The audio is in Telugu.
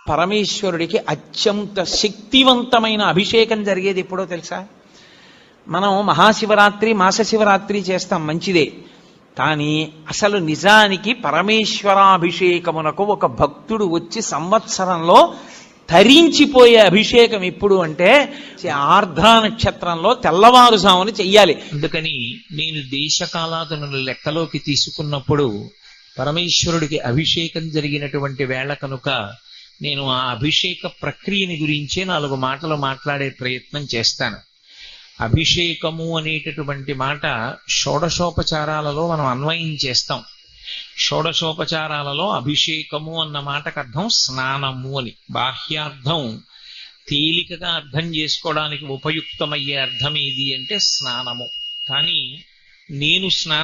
పరమేశ్వరుడికి అత్యంత శక్తివంతమైన అభిషేకం జరిగేది ఎప్పుడో తెలుసా? మనం మహాశివరాత్రి మాస శివరాత్రి చేస్తాం, మంచిదే. కానీ అసలు నిజానికి పరమేశ్వరాభిషేకమునకు ఒక భక్తుడు వచ్చి సంవత్సరంలో తరించిపోయే అభిషేకం ఎప్పుడు అంటే ఆర్ద్రా నక్షత్రంలో తెల్లవారుజామున చెయ్యాలి. అందుకని నేను దేశకాలాదులను లెక్కలోకి తీసుకున్నప్పుడు పరమేశ్వరుడికి అభిషేకం జరిగినటువంటి వేళ కనుక నేను ఆ అభిషేక ప్రక్రియని గురించే 4 మాటలు మాట్లాడే ప్రయత్నం చేస్తాను. అభిషేకము అనేటటువంటి మాట షోడశోపచారాలలో మనం అన్వయం చేస్తాం. షోడశోపచారాలలో అభిషేకము అన్న మాటకు అర్థం స్నానము అని. బాహ్యార్థం తేలికగా అర్థం చేసుకోవడానికి ఉపయుక్తమయ్యే అర్థం ఏది అంటే స్నానము. కానీ నేను